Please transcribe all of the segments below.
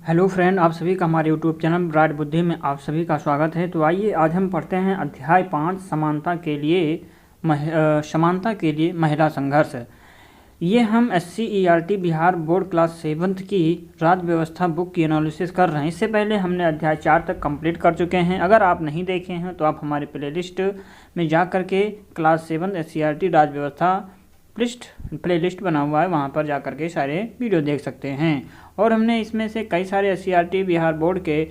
Hello friend, आप सभी का हमारे यूट्यूब चैनल ब्राइट बुद्धि में आप सभी का स्वागत है। तो आइए आज हम पढ़ते हैं अध्याय 5 समानता के लिए महिला संघर्ष। ये हम SCERT Bihar board class 7th की राज्य व्यवस्था बुक की एनालिसिस कर रहे हैं। इससे पहले हमने अध्याय 4 तक कंप्लीट कर चुके हैं। अगर आप नहीं देखे हैं तो आप हमारे प्लेलिस्ट में जा कर के क्लास 7 SCERT राज्य व्यवस्था प्लेलिस्ट बना हुआ है, वहाँ पर जा कर के सारे वीडियो देख सकते हैं। और हमने इसमें से कई सारे SCERT बिहार बोर्ड के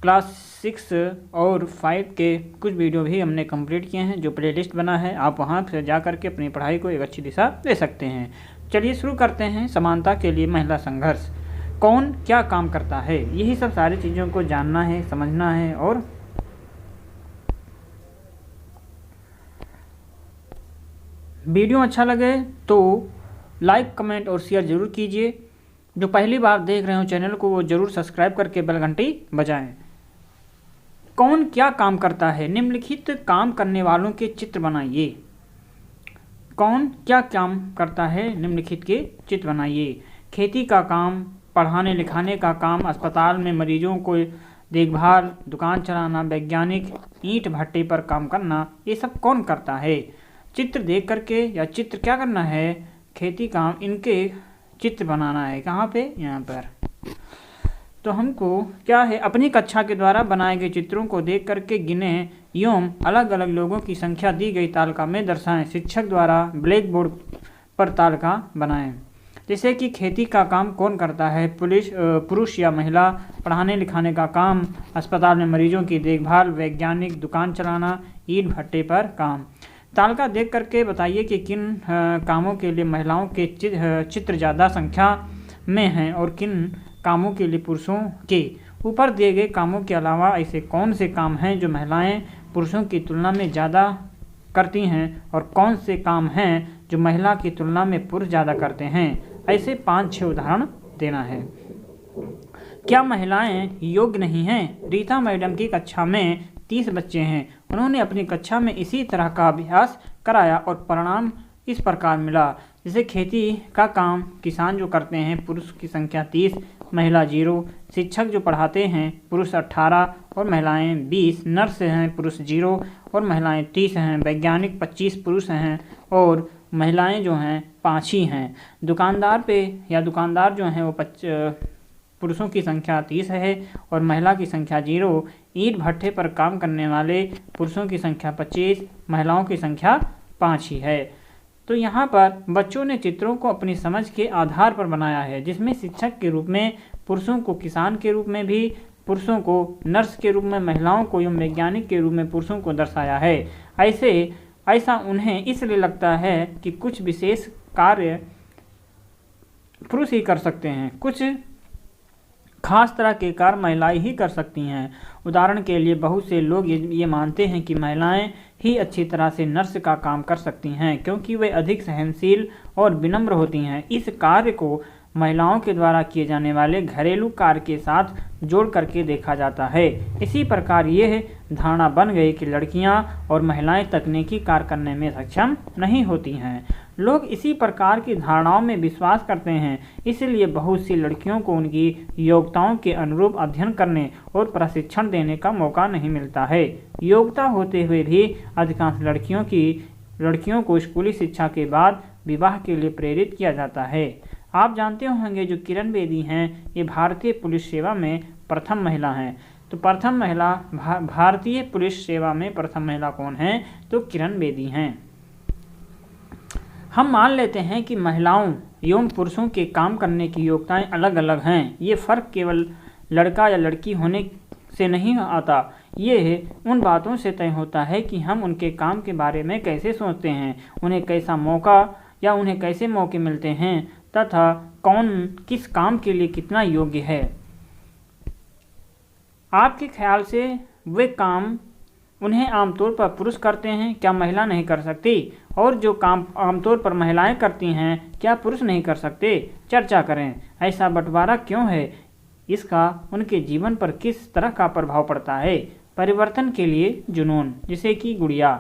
क्लास 6 और 5 के कुछ वीडियो भी हमने कंप्लीट किए हैं, जो प्लेलिस्ट बना है। आप वहाँ से जा कर के अपनी पढ़ाई को एक अच्छी दिशा दे सकते हैं। चलिए शुरू करते हैं। समानता के लिए महिला संघर्ष। कौन क्या काम करता है, यही सब सारी चीज़ों को जानना है, समझना है। और वीडियो अच्छा लगे तो लाइक, कमेंट और शेयर जरूर कीजिए। जो पहली बार देख रहे हो चैनल को, वो जरूर सब्सक्राइब करके बेल घंटी बजाएं। कौन क्या काम करता है, निम्नलिखित काम करने वालों के चित्र बनाइए। कौन क्या काम करता है, निम्नलिखित के चित्र बनाइए। खेती का काम, पढ़ाने लिखाने का काम, अस्पताल में मरीजों को देखभाल, दुकान चलाना, वैज्ञानिक, ईंट भट्टे पर काम करना, ये सब कौन करता है। चित्र देख करके या चित्र क्या करना है, खेती काम, इनके चित्र बनाना है। कहाँ पे, यहाँ पर। तो हमको क्या है, अपनी कक्षा के द्वारा बनाए गए चित्रों को देख करके गिने एवं अलग अलग लोगों की संख्या दी गई तालिका में दर्शाएं। शिक्षक द्वारा ब्लैक बोर्ड पर तालिका बनाएं। जैसे कि खेती का काम कौन करता है, पुरुष या महिला। पढ़ाने लिखाने का काम, अस्पताल में मरीजों की देखभाल, वैज्ञानिक, दुकान चलाना, ईंट भट्टे पर काम। तालिका देख करके बताइए कि किन कामों के लिए महिलाओं के चित्र ज़्यादा संख्या में हैं और किन कामों के लिए पुरुषों के। ऊपर दिए गए कामों के अलावा ऐसे कौन से काम हैं जो महिलाएं पुरुषों की तुलना में ज़्यादा करती हैं और कौन से काम हैं जो महिला की तुलना में पुरुष ज़्यादा करते हैं। ऐसे 5-6 उदाहरण देना है। क्या महिलाएं योग्य नहीं हैं। रीता मैडम की कक्षा में 30 बच्चे हैं। उन्होंने अपनी कक्षा में इसी तरह का अभ्यास कराया और परिणाम इस प्रकार मिला। जैसे खेती का काम किसान जो करते हैं, पुरुष की संख्या 30, महिला 0। शिक्षक जो पढ़ाते हैं, पुरुष 18 और महिलाएं 20। नर्स हैं, पुरुष 0 और महिलाएं 30 हैं। वैज्ञानिक 25 पुरुष हैं और महिलाएं जो हैं 5 ही हैं। दुकानदार जो हैं वो पुरुषों की संख्या 30 है और महिला की संख्या 0। ईंट भट्टे पर काम करने वाले पुरुषों की संख्या 25, महिलाओं की संख्या 5 ही है। तो यहाँ पर बच्चों ने चित्रों को अपनी समझ के आधार पर बनाया है, जिसमें शिक्षक के रूप में पुरुषों को, किसान के रूप में भी पुरुषों को, नर्स के रूप में महिलाओं को एवं वैज्ञानिक के रूप में पुरुषों को दर्शाया है। ऐसा उन्हें इसलिए लगता है कि कुछ विशेष कार्य पुरुष ही कर सकते हैं, कुछ खास तरह के कार्य महिलाएं ही कर सकती हैं। उदाहरण के लिए बहुत से लोग ये मानते हैं कि महिलाएं ही अच्छी तरह से नर्स का काम कर सकती हैं, क्योंकि वे अधिक सहनशील और विनम्र होती हैं। इस कार्य को महिलाओं के द्वारा किए जाने वाले घरेलू कार्य के साथ जोड़ करके देखा जाता है। इसी प्रकार यह धारणा बन गई कि लड़कियां और महिलाएं तकनीकी कार्य करने में सक्षम नहीं होती हैं। लोग इसी प्रकार की धारणाओं में विश्वास करते हैं, इसलिए बहुत सी लड़कियों को उनकी योग्यताओं के अनुरूप अध्ययन करने और प्रशिक्षण देने का मौका नहीं मिलता है। योग्यता होते हुए भी अधिकांश लड़कियों को स्कूली शिक्षा के बाद विवाह के लिए प्रेरित किया जाता है। आप जानते होंगे जो किरण बेदी हैं, ये भारतीय पुलिस सेवा में प्रथम महिला हैं। तो प्रथम महिला भारतीय पुलिस सेवा में प्रथम महिला कौन है, तो किरण बेदी हैं। हम मान लेते हैं कि महिलाओं एवं पुरुषों के काम करने की योग्यताएं अलग अलग हैं। ये फर्क केवल लड़का या लड़की होने से नहीं आता, ये उन बातों से तय होता है कि हम उनके काम के बारे में कैसे सोचते हैं, उन्हें कैसे मौके मिलते हैं तथा कौन किस काम के लिए कितना योग्य है। आपके ख्याल से वे काम उन्हें आमतौर पर पुरुष करते हैं, क्या महिला नहीं कर सकती? और जो काम आमतौर पर महिलाएं करती हैं, क्या पुरुष नहीं कर सकते? चर्चा करें। ऐसा बंटवारा क्यों है? इसका उनके जीवन पर किस तरह का प्रभाव पड़ता है? परिवर्तन के लिए जुनून, जैसे कि गुड़िया।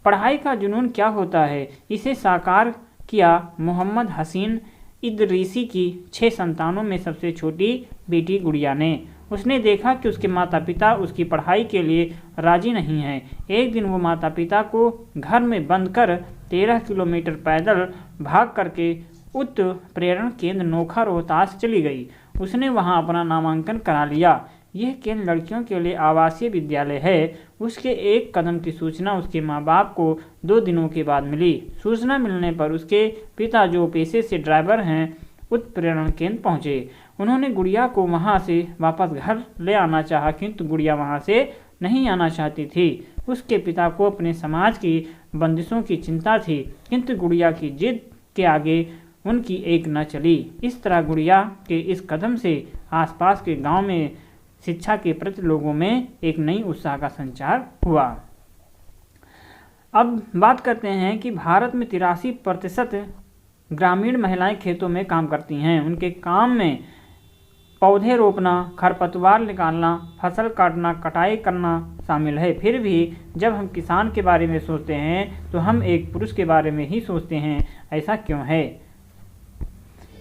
पढ़ाई का जुनून क्या होता है? इसे साकार किया मोहम्मद हसीन इदरीसी की 6 संतानों में सबसे छोटी बेटी गुड़िया ने। उसने देखा कि उसके माता पिता उसकी पढ़ाई के लिए राजी नहीं हैं। एक दिन वो माता पिता को घर में बंद कर 13 किलोमीटर पैदल भाग करके उत्प्रेरण केंद्र नोखा रोहतास चली गई। उसने वहां अपना नामांकन करा लिया। यह केंद्र लड़कियों के लिए आवासीय विद्यालय है। उसके एक कदम की सूचना उसके माँ बाप को 2 दिनों के बाद मिली। सूचना मिलने पर उसके पिता, जो पेशे से ड्राइवर हैं, उत्प्रेरण केंद्र पहुंचे। उन्होंने गुड़िया को वहां से वापस घर ले आना चाहा, किंतु गुड़िया वहां से नहीं आना चाहती थी। उसके पिता को अपने समाज की बंदिशों की चिंता थी, किंतु गुड़िया की जिद के आगे उनकी एक न चली। इस तरह गुड़िया के इस कदम से आसपास के गांव में शिक्षा के प्रति लोगों में एक नई उत्साह का संचार हुआ। अब बात करते हैं कि भारत में 83% ग्रामीण महिलाएं खेतों में काम करती हैं। उनके काम में पौधे रोपना, खरपतवार निकालना, फसल काटना, कटाई करना शामिल है। फिर भी जब हम किसान के बारे में सोचते हैं तो हम एक पुरुष के बारे में ही सोचते हैं। ऐसा क्यों है?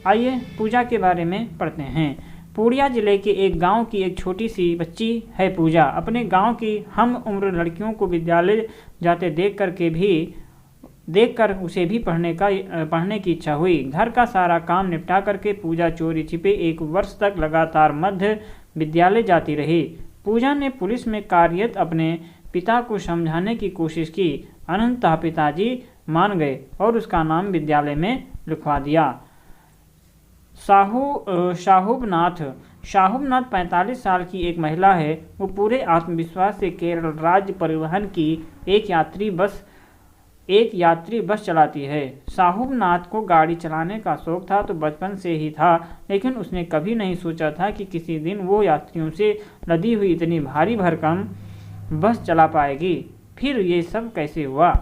आइए पूजा के बारे में पढ़ते हैं। पूर्णिया जिले के एक गांव की एक छोटी सी बच्ची है पूजा। अपने गांव की हम उम्र लड़कियों को विद्यालय जाते देखकर उसे भी पढ़ने की इच्छा हुई। घर का सारा काम निपटा करके पूजा चोरी छिपे 1 वर्ष तक लगातार मध्य विद्यालय जाती रही। पूजा ने पुलिस में कार्यरत अपने पिता को समझाने की कोशिश की। अनंततः पिताजी मान गए और उसका नाम विद्यालय में लिखवा दिया। शाहूबनाथ 45 साल की एक महिला है। वो पूरे आत्मविश्वास से केरल राज्य परिवहन की एक यात्री बस चलाती है। शाहूबनाथ को गाड़ी चलाने का शौक था तो बचपन से ही था, लेकिन उसने कभी नहीं सोचा था कि किसी दिन वो यात्रियों से लदी हुई इतनी भारी भरकम बस चला पाएगी। फिर ये सब कैसे हुआ?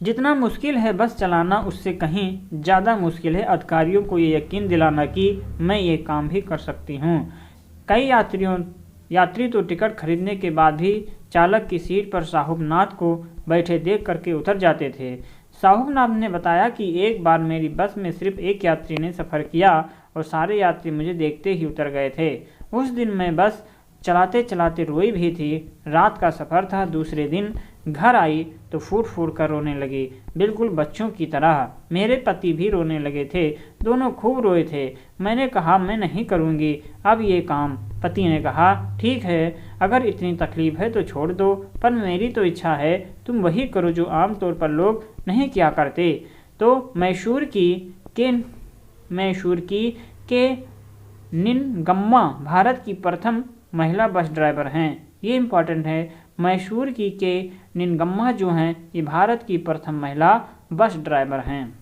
जितना मुश्किल है बस चलाना, उससे कहीं ज़्यादा मुश्किल है अधिकारियों को ये यकीन दिलाना कि मैं ये काम भी कर सकती हूँ। कई यात्री तो टिकट खरीदने के बाद भी चालक की सीट पर शाहूबनाथ को बैठे देख करके उतर जाते थे। शाहूबनाथ ने बताया कि एक बार मेरी बस में सिर्फ एक यात्री ने सफ़र किया और सारे यात्री मुझे देखते ही उतर गए थे। उस दिन मैं बस चलाते चलाते रोई भी थी। रात का सफ़र था। दूसरे दिन घर आई तो फूट फूट कर रोने लगी, बिल्कुल बच्चों की तरह। मेरे पति भी रोने लगे थे। दोनों खूब रोए थे। मैंने कहा मैं नहीं करूँगी अब ये काम। पति ने कहा ठीक है, अगर इतनी तकलीफ है तो छोड़ दो, पर मेरी तो इच्छा है तुम वही करो जो आमतौर पर लोग नहीं किया करते। तो मैसूर की के निनगम्मा भारत की प्रथम महिला बस ड्राइवर हैं। ये इम्पॉर्टेंट है। मैसूर की के निनगम्मा जो हैं ये भारत की प्रथम महिला बस ड्राइवर हैं।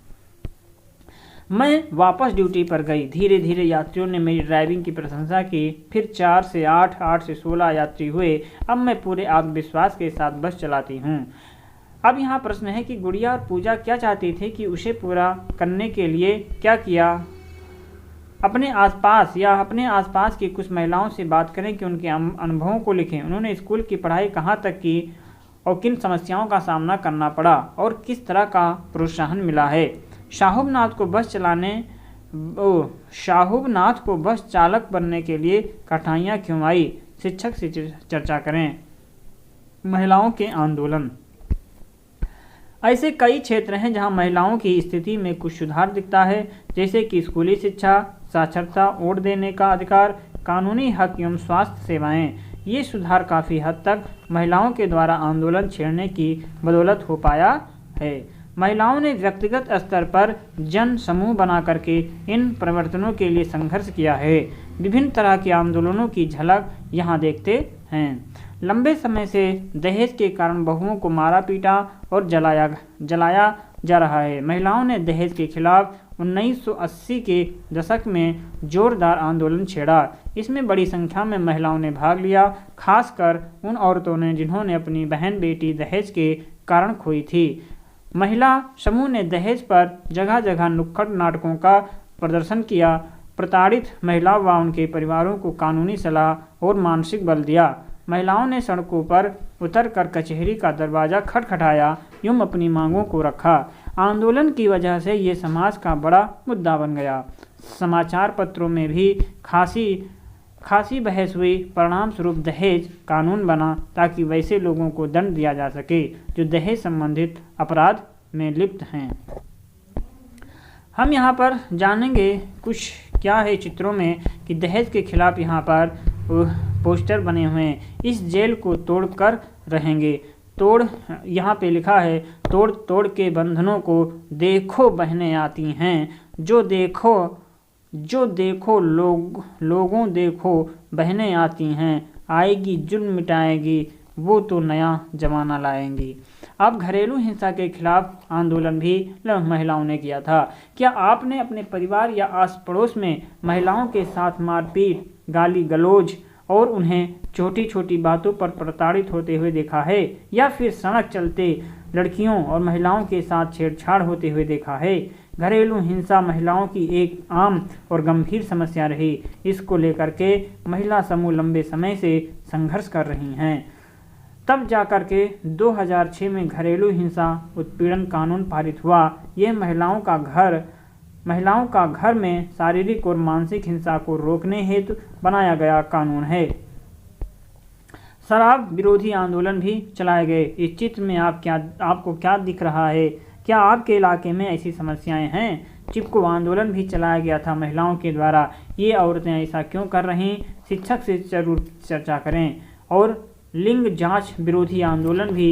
मैं वापस ड्यूटी पर गई। धीरे धीरे यात्रियों ने मेरी ड्राइविंग की प्रशंसा की। फिर 4 से 8, 8 से 16 यात्री हुए। अब मैं पूरे आत्मविश्वास के साथ बस चलाती हूँ। अब यहाँ प्रश्न है कि गुड़िया और पूजा क्या चाहती थी कि उसे पूरा करने के लिए क्या किया? अपने आसपास की कुछ महिलाओं से बात करें कि उनके अनुभवों को लिखें। उन्होंने स्कूल की पढ़ाई कहाँ तक की और किन समस्याओं का सामना करना पड़ा और किस तरह का प्रोत्साहन मिला है। शाहूबनाथ को बस चालक बनने के लिए कठिनाइयाँ क्यों आई? शिक्षक से चर्चा करें। महिलाओं के आंदोलन। ऐसे कई क्षेत्र हैं जहां महिलाओं की स्थिति में कुछ सुधार दिखता है, जैसे कि स्कूली शिक्षा, साक्षरता, वोट देने का अधिकार, कानूनी हक एवं स्वास्थ्य सेवाएं। ये सुधार काफ़ी हद तक महिलाओं के द्वारा आंदोलन छेड़ने की बदौलत हो पाया है। महिलाओं ने व्यक्तिगत स्तर पर जन समूह बना करके इन परिवर्तनों के लिए संघर्ष किया है। विभिन्न तरह के आंदोलनों की झलक यहाँ देखते हैं। लंबे समय से दहेज के कारण बहुओं को मारा पीटा और जलाया जा रहा है। महिलाओं ने दहेज के खिलाफ 1980 के दशक में जोरदार आंदोलन छेड़ा। इसमें बड़ी संख्या में महिलाओं ने भाग लिया, खासकर उन औरतों ने जिन्होंने अपनी बहन बेटी दहेज के कारण खोई थी। महिला समूह ने दहेज पर जगह जगह नुक्कड़ नाटकों का प्रदर्शन किया, प्रताड़ित महिलाओं व उनके परिवारों को कानूनी सलाह और मानसिक बल दिया। महिलाओं ने सड़कों पर उतरकर कचहरी का दरवाज़ा खटखटाया यूं अपनी मांगों को रखा। आंदोलन की वजह से ये समाज का बड़ा मुद्दा बन गया। समाचार पत्रों में भी खासी बहस हुई। परिणाम स्वरूप दहेज कानून बना ताकि वैसे लोगों को दंड दिया जा सके जो दहेज संबंधित अपराध में लिप्त हैं। हम यहाँ पर जानेंगे कुछ क्या है चित्रों में कि दहेज के खिलाफ यहाँ पर पोस्टर बने हुए हैं। इस जेल को तोड़कर रहेंगे। यहाँ पे लिखा है, तोड़ तोड़ के बंधनों को देखो बहनें आती हैं, जो देखो लोगों देखो बहनें आती हैं, आएगी जुल्म मिटाएगी वो तो नया जमाना लाएंगी। अब घरेलू हिंसा के खिलाफ आंदोलन भी महिलाओं ने किया था। क्या आपने अपने परिवार या आस पड़ोस में महिलाओं के साथ मारपीट, गाली गलौज और उन्हें छोटी छोटी बातों पर प्रताड़ित होते हुए देखा है, या फिर सड़क चलते लड़कियों और महिलाओं के साथ छेड़छाड़ होते हुए देखा है? घरेलू हिंसा महिलाओं की एक आम और गंभीर समस्या रही। इसको लेकर के महिला समूह लंबे समय से संघर्ष कर रही हैं। तब जाकर के 2006 में घरेलू हिंसा उत्पीड़न कानून पारित हुआ। यह महिलाओं का घर में शारीरिक और मानसिक हिंसा को रोकने हेतु बनाया गया कानून है। शराब विरोधी आंदोलन भी चलाए गए। इस चित्र में आपको क्या दिख रहा है? क्या आपके इलाके में ऐसी समस्याएं हैं? चिपको आंदोलन भी चलाया गया था महिलाओं के द्वारा। ये औरतें ऐसा क्यों कर रही? शिक्षक से जरूर चर्चा करें। और लिंग जांच विरोधी आंदोलन भी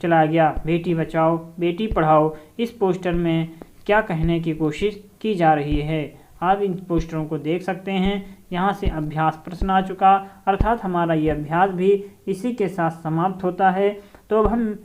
चलाया गया। बेटी बचाओ बेटी पढ़ाओ। इस पोस्टर में क्या कहने की कोशिश की जा रही है? आप इन पोस्टरों को देख सकते हैं। यहाँ से अभ्यास प्रश्न आ चुका, अर्थात हमारा ये अभ्यास भी इसी के साथ समाप्त होता है। तो अब हम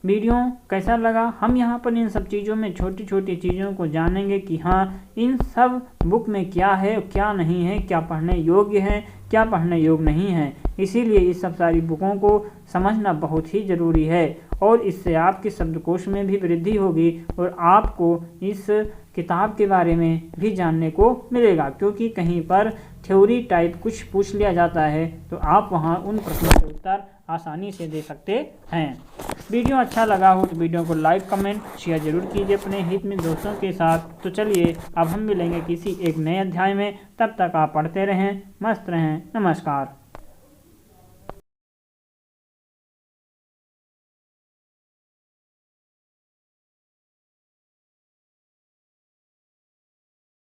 वीडियो कैसा लगा, हम यहाँ पर इन सब चीज़ों में छोटी छोटी चीज़ों को जानेंगे कि हाँ, इन सब बुक में क्या है क्या नहीं है, क्या पढ़ने योग्य है क्या पढ़ने योग्य नहीं है। इसीलिए इस सब सारी बुकों को समझना बहुत ही ज़रूरी है और इससे आपके शब्दकोश में भी वृद्धि होगी और आपको इस किताब के बारे में भी जानने को मिलेगा, क्योंकि कहीं पर थ्योरी टाइप कुछ पूछ लिया जाता है तो आप वहाँ उन प्रश्नों के उत्तर आसानी से दे सकते हैं। वीडियो अच्छा लगा हो तो वीडियो को लाइक कमेंट शेयर जरूर कीजिए अपने हित में दोस्तों के साथ। तो चलिए अब हम मिलेंगे किसी एक नए अध्याय में। तब तक आप पढ़ते रहें, मस्त रहें। नमस्कार।